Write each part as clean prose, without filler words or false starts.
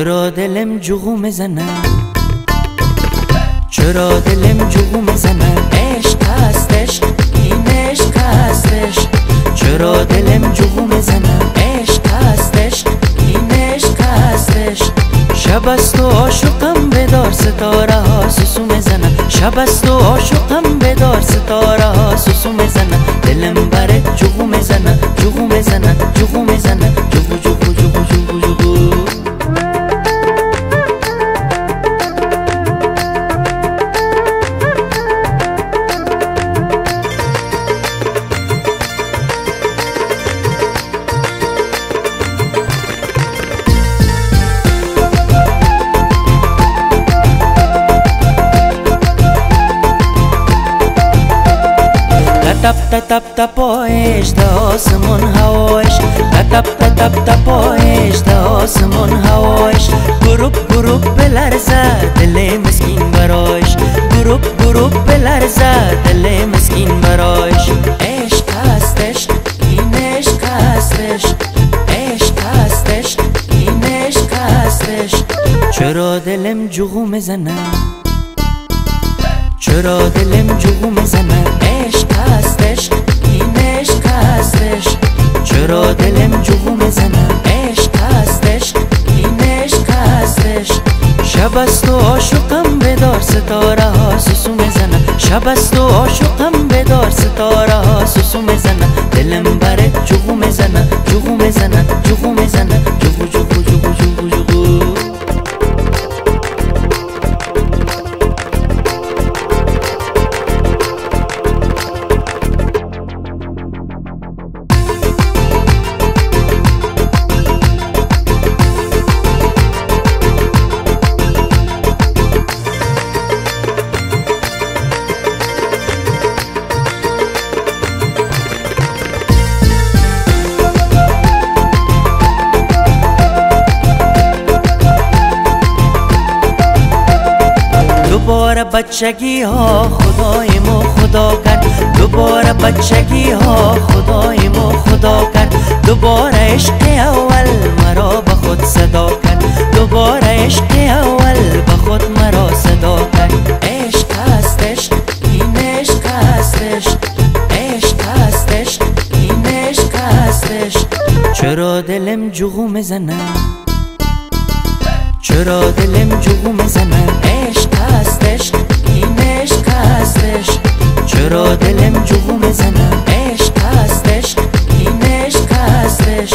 چرا دلم جغو میزنه، چرا دلم جغو میزنه، عشق هستش این عشق هستش. چرا دلم جغو میزنه، عشق هستش این عشق هستش. شب است و عاشقم بدار ستاره ها سوسو میزنه، شب است و عاشقم بدار ستاره ها سوسو میزنه. دلم برات جغو میزنه، جغو میزنه، جغو میزنه، جغو جغو جغو جغو جغو. تپ تپ تپایش ده آسمون هوایش، تپ تپ تپایش ده آسمون هوایش. گروپ گروپ بلرزه دل مسکین برایش، گروپ گروپ بلرزه دل مسکین برایش. عشق هستش این عشق هستش، عشق هستش این عشق هستش. چرا دلم جغو میزنه، چرا دلم جغو میزنه، عشق هستش این عشق هستش. چرا دلم جغو میزنه، عشق هستش این عشق هستش. شب است و عاشقم بدار ستاره ها سوسو میزنه، شب است و عاشقم بدار ستاره ها سوسو میزنه. دلم برات جغو میزنه، جغو میزنه، جغو میزنه، جغو جغو جغو جغو جغو. دوباره بچگی ها خدایمو خدا کرد، دوباره بچگی ها خدایمو خدا کرد. دوباره عشق اول مرا به خود صدا کرد، دوباره عشق اول به خود مرا صدا کرد. عشق هستش این عشق هستش، عشق هستش این عشق هستش. چرا دلم جغو میزنه، چرا دلم جغو میزنه، عشق هستش این عشق هستش. چرا دلم جغو میزنه، عشق هستش این عشق هستش.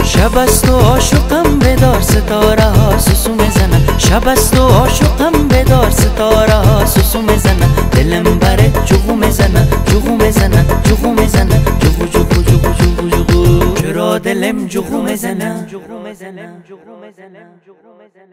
شب است و عاشقم بدار ستاره ها سوسو میزنه، شب است و عاشقم بدار ستاره ها سوسو میزنه. دلم برات جغو میزنه، جغو میزنه، جغو میزنه، جغو جغو جغو جغو جغو. چرا دلم جغو میزنه، جغو میزنه، جغو میزنه، جغو میزنه.